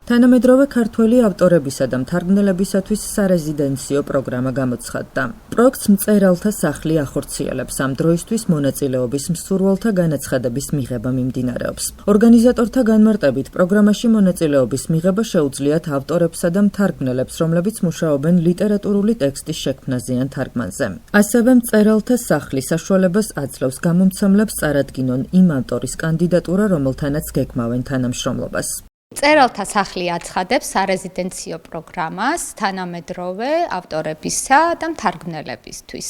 თანამედროვე ქართველი ავტორებისა და მთარგმნელებისათვის სარეზიდენციო პროგრამა გამოცხადდა. პროექტს მწერალთა სახლი ახორციელებს. ამ დროისთვის მონაწილეობის მსურველთა განაცხადების მიღება მიმდინარეობს. ორგანიზატორთა განმარტებით, პროგრამაში მონაწილეობის მიღება შეუძლიათ ავტორებსა და მთარგმნელებს, რომლებიც მუშაობენ ლიტერატურული ტექსტის შექმნაზე ან თარგმანზე. ასევე მწერალთა სახლი საშუალებას აძლევს გამომცემლებს წარადგინონ იმ ავტორის კანდიდატურა, რომელთანაც გეგმავენ თანამშრომლობას. მწერალთა სახლი აცხადებს სარეზიდენციო პროგრამას თანამედროვე ავტორებისა და მთარგმნელებისთვის.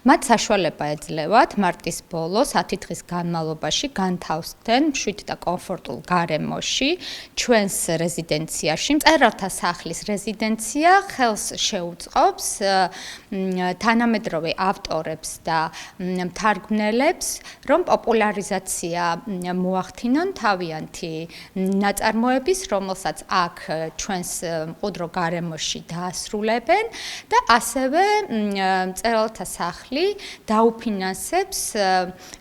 მათ საშუალება ეძლევათ მარტის ბოლოს 10 დღის განმავლობაში განთავსდნენ მშვიდ და კომფორტულ გარემოში ჩვენს რეზიდენციაში. მწერალთა სახლის რეზიდენცია ხელს შეუწყობს თანამედროვე ავტორებს და მთარგმნელებს, რომ პოპულარიზაცია მოახდინონ თავიანთი ნაწარმოების, რომელსაც აქ ჩვენს მყუდრო გარემოში დაასრულებენ და ასევე მწერალთა სახლი დაუფინანსებს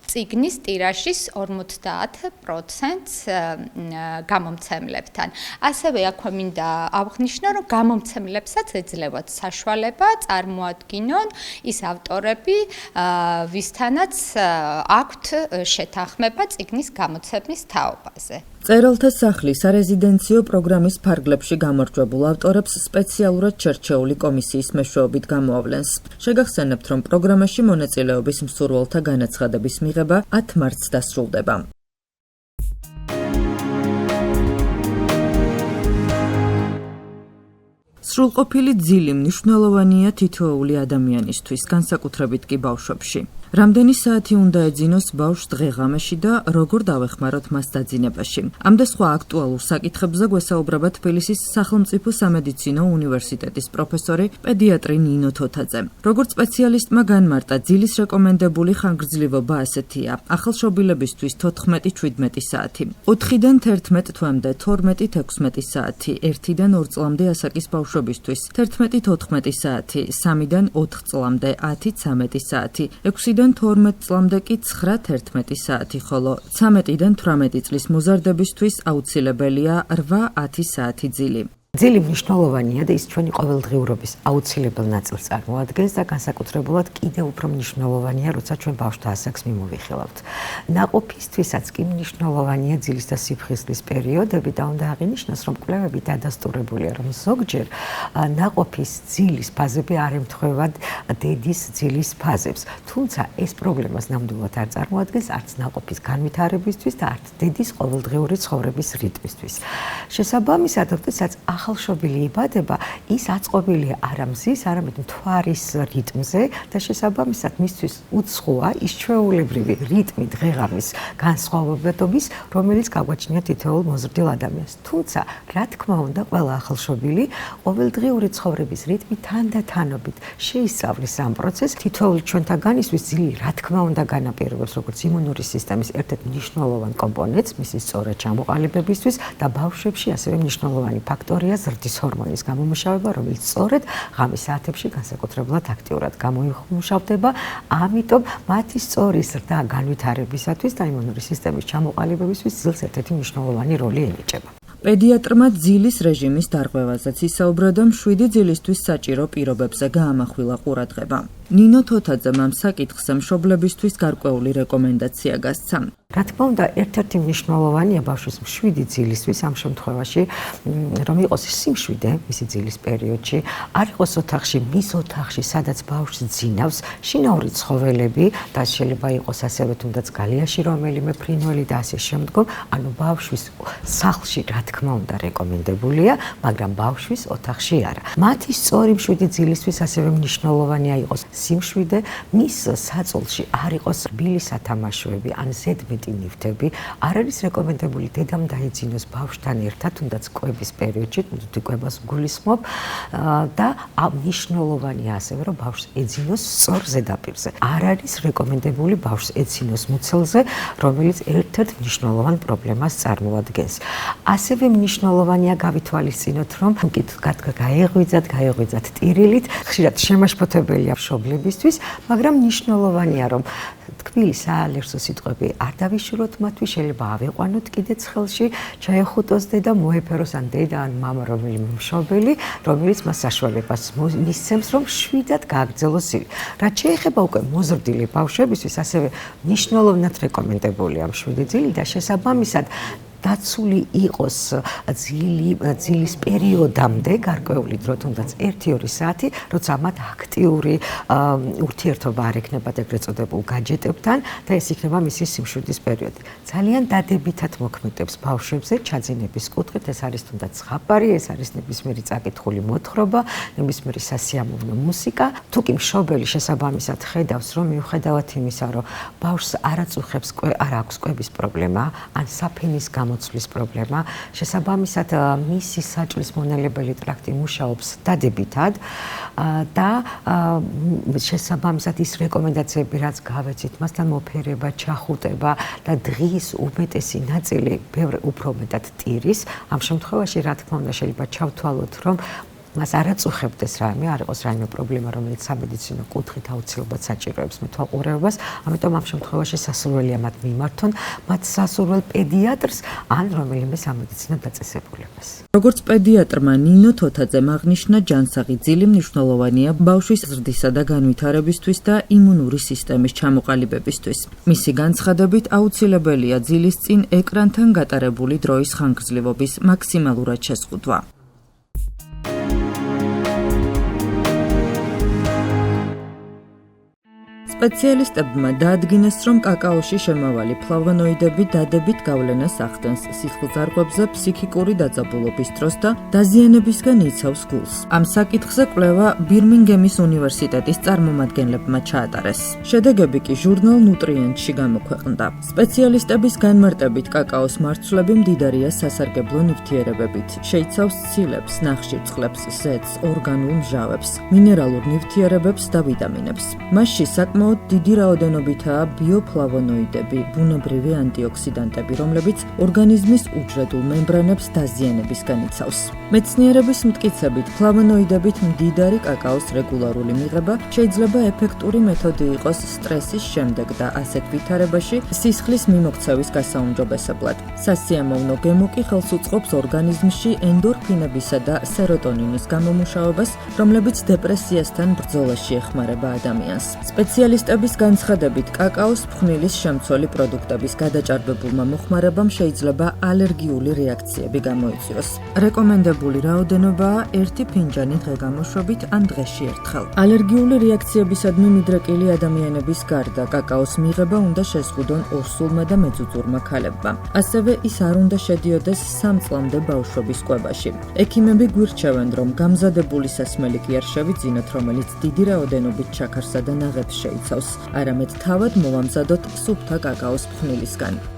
წიგნის ტირაჟის 50%-ს გამომცემლებთან. ასევე აქვე მინდა აღვნიშნო, რომ გამომცემლებსაც ეძლევათ საშუალება წარმოადგინონ ის ავტორები, ვისთანაც აქვთ შეთანხმება წიგნის გამოცემის თაობაზე. მწერალთა სახლი სარეზიდენციო პროგრამის ფარგლებში გამარჯვებულ ავტორებს სპეციალურად შერჩეული კომისიის მეშვეობით გამოავლენს. შეგახსენებთ, რომ პროგრამაში მონაწილეობის მსურველთა განაცხადების მიღება 10 მარტს დასრულდება. სრულყოფილი ძილი მნიშვნელოვანია თითოეული ადამიანისთვის, განსაკუთრებით კი ბავშვებში. რამდენი საათი უნდა ეძინოს ბავშვს დღე-ღამეში და როგორ დავეხმაროთ მას დაძინებაში. ამ და სხვა აქტუალურ საკითხებზე გვესაუბრება თბილისის სახელმწიფო სამედიცინო უნივერსიტეტის პროფესორი პედიატრი ნინო თოთაძე. როგორც სპეციალისტმა განმარტა, ძილის რეკომენდებული ხანგრძლივობა ასეთია: ახალშობილებისთვის 14-17 საათი, 4-დან 11 თვემდე 12-16 საათი, 1-დან 2 წლამდე ასაკის ბავშვებისთვის 11-14 საათი, 3-დან 4 წლამდე 10-13 საათი, 6-დან 12 წლამდე კი 9-11 საათი, ხოლო 13-დან 18 წლის მოზარდებისთვის აუცილებელია 8-10 საათი ძილი. ძილი მნიშვნელოვანია და ის ჩვენი ყოველდღიურობის აუცილებელ ნაწილს წარმოადგენს და განსაკუთრებულად კიდევ უფრო მნიშვნელოვანია, როცა ჩვენ ბავშვთა ასაკს მიმოვიხილავთ. ნაყოფისთვისაც კი მნიშვნელოვანია ძილის და სიფხიზლის პერიოდები და უნდა აღინიშნოს, რომ კვლევები დადასტურებულია, რომ ზოგჯერ ნაყოფის ძილის ფაზები არ ემთხვევა დედის ძილის ფაზებს. თუმცა ეს პრობლემას ნამდვილად არ წარმოადგენს არც ნაყოფის განვითარებისთვის და არც დედის ყოველდღიური ცხოვრების რიტმისთვის. შესაბამისად, როდესაც ახალშობილი იბადება, ის აწყობილია არა მზის, არამედ მთვარის რიტმზე და შესაბამისად მისთვის უცხოა ის ჩვეულებრივი რიტმი დღე-ღამის განსხვავებადობის, რომელიც გაგვაჩნია თითოეულ მოზრდილ ადამიანს. თუმცა, რა თქმა უნდა, ყველა ახალშობილი ყოველდღიური ცხოვრების რიტმი თანდათანობით შეისწავლის ამ პროცესს. თითოეული ჩვენთაგანისთვის ძილი, რა თქმა უნდა, განაპირობებს როგორც იმუნური სისტემის ერთ-ერთ მნიშვნელოვან კომპონენტს, მისი სწორად ჩამოყალიბებისთვის და ბავშვებში ასევე მნიშვნელოვანი ფაქტორია ზრდის ჰორმონის გამომუშავება, რომელიც სწორედ ღამის საათებში განსაკუთრებულად აქტიურად გამომუშავდება. ამიტომ მათი სწორი ზრდა განვითარებისათვის და იმუნური სისტემის ჩამოყალიბებისთვის ძილს ერთ-ერთი მნიშვნელოვანი როლი ენიჭება. პედიატრმა ძილის რეჟიმის დარღვევაზეც ისაუბრა და მშვიდი ძილისთვის საჭირო პირობებზე გაამახვილა ყურადღება. ნინო თოთაძემ ამ საკითხზე მშობლებისთვის გარკვეული რეკომენდაცია გასცა. რა თქმა უნდა, ერთ-ერთი მნიშვნელოვანია ბავშვის მშვიდი ძილისთვის ამ შემთხვევაში, რომ იყოს სიმშვიდე მისი ძილის პერიოდში, არ იყოს ოთახში, მის ოთახში, სადაც ბავშვს ძინავს შინაური ცხოველები და შეიძლება იყოს ასევე თუნდაც გალიაში რომელიმე ფრინველი და ასე შემდგომ, ანუ ბავშვის სახლში რა თქმა უნდა რეკომენდებულია, მაგრამ ბავშვის ოთახში არა. მათი სწორი მშვიდი ძილისთვის ასევე მნიშვნელოვანია იყოს სიმშვიდე, მის საწოლში არ იყოს რბილი სათამაშოები ან ზედმეტი ნივთები. არ არის რეკომენდებული დედამ დაიძინოს ბავშვთან ერთად, თუნდაც კვების პერიოდში, თუნდაც კვებას გულისხმობ და მნიშვნელოვანია ასევე, რომ ბავშვს ეძინოს სწორ ზედაპირზე. არ არის რეკომენდებული ბავშვს ეძინოს მუცელზე, რომელიც ერთ-ერთ მნიშვნელოვან პრობლემას წარმოადგენს. ასევე მნიშვნელოვანია გავითვალისწინოთ, რომ გაეღვიძათ ტირილით, ხშირად შემაშფოთებელია მშობლებისთვის, მაგრამ მნიშვნელოვანია, რომ თქმილი საალერსო სიტყვები არ დავიშუროთ მათთვის, შეიძლება ავიყვანოთ კიდეც ხელში, ჩაეხუტოს დედა, მოეფეროს ან დედა ან მამა რომელიმე მშობელი, რომელიც მას საშუალებას მისცემს, რომ შვიდად გააგრძელოს სიკვდილი. რაც შეეხება უკვე მოზრდილი ბავშვებისთვის, ასევე მნიშვნელოვნად რეკომენდებულია მშვიდი ძილი და შესაბამისად დაცული იყოს ძილის პერიოდამდე გარკვეული დრო, თუნდაც 1-2 საათი, როცა მათ აქტიური ურთიერთობა არ ექნებათ ეგრეთ წოდებულ გაჯეტებთან და ეს იქნება მისი სიმშვიდის პერიოდი. ძალიან დადებითად მოქმედებს ბავშვებზე ჩაძინების კუთხით, ეს არის თუნდაც ზღაპარი, ეს არის ნებისმიერი წაკითხული მოთხრობა, ნებისმიერი სასიამოვნო მუსიკა. თუ კი მშობელი შესაბამისად ხედავს, რომ მიუხედავად იმისა, რომ ბავშვს არ აქვს კვების პრობლემა, ან საფენის გამოცვლის პრობლემა, შესაბამისად მისი საჭმლის მონელებელი ტრაქტი მუშაობს დადებითად და შესაბამისად ის რეკომენდაციები, რაც გავეცით, მასთან მოფერება, ჩახუტება და დღის უმეტესი ნაწილი ბევრ უფრო მეტად ტირის. ამ შემთხვევაში, რა თქმა უნდა, შეიძლება ჩავთვალოთ, რომ მას არ აწუხებდეს რაიმე, არ იყოს რაიმე პრობლემა, რომელიც სამედიცინო კუთხით აუცილებლად საჭიროებს მეთვალყურეობას, ამიტომ ამ შემთხვევაში სასურველია მათ მიმართონ მათ სასურველ პედიატრს ან რომელიმე სამედიცინო დაწესებულებას. როგორც პედიატრმა ნინო თოთაძემ აღნიშნა, ჯანსაღი ძილი მნიშვნელოვანია ბავშვის ზრდისა და განვითარებისთვის და იმუნური სისტემის ჩამოყალიბებისთვის. მისი განცხადებით, აუცილებელია ძილის წინ ეკრანთან გატარებული დროის ხანგრძლივობის მაქსიმალურად შეზღუდვა. სპეციალისტებმა დაადგინეს, რომ კაკაოში შემავალი ფლავონოიდები დადებით გავლენას ახდენს სისხლძარღვებზე ფსიქიკური დაძაბულობის დროს და დაზიანებისგან იცავს გულს. ამ საკითხზე კვლევა ბირმინგემის უნივერსიტეტის წარმომადგენლებმა ჩაატარეს. შედეგები კი ჟურნალ ნუტრიენტში გამოქვეყნდა. სპეციალისტების განმარტებით, კაკაოს მარცვლები მდიდარია სასარგებლო ნივთიერებებით, შეიცავს ცილებს, ნახშირწყლებს, ზეთს, ორგანულ მჟავებს, მინერალურ ნივთიერებებს და ვიტამინებს. მასში საკმაოდ დიდი რაოდენობითაა ბიოფლავონოიდები, ბუნებრივი ანტიოქსიდანტები, რომლებიც ორგანიზმის უჯრედულ მემბრანებს დაზიანებისგან იცავს. მეცნიერების მტკიცებით, ფლავონოიდებით მდიდარი კაკაოს რეგულარული მიღება შეიძლება ეფექტური მეთოდი იყოს სტრესის შემდეგ და ასეთ ვითარებაში სისხლის მიმოქცევის გასაუმჯობესებლად. სასიამოვნო გემო კი ხელს უწყობს ორგანიზმში ენდორფინებისა და სეროტონინის გამომუშავებას, რომლებიც დეპრესიასთან ბრძოლაში ეხმარება ადამიანს. სპეციალისტების განცხადებით, კაკაოს ფხვნილის შემცველი პროდუქტების გადაჭარბებულმა მოხმარებამ შეიძლება ალერგიული რეაქციები გამოიწვიოს. რეკომენდებული რაოდენობაა 1 ფინჯანი დღე-გამოშვებით ან დღეში ერთხელ. ალერგიული რეაქციებისადმი მიდრეკილი ადამიანების გარდა, კაკაოს მიღება უნდა შეზღუდონ ორსულმა და მეძუძურმა ქალებმა. ასევე ის არ უნდა შედიოდეს 3 წლამდე ბავშვობის კვებაში. ექიმები გვირჩევენ, რომ გამზადებული სასმელი კი არ შევიძინოთ, რომელიც დიდი რაოდენობით შაქარსა და ნაღებს შეიცავს, არამედ თავად მოვამზადოთ სუფთა კაკაოს ფხვნილისგან.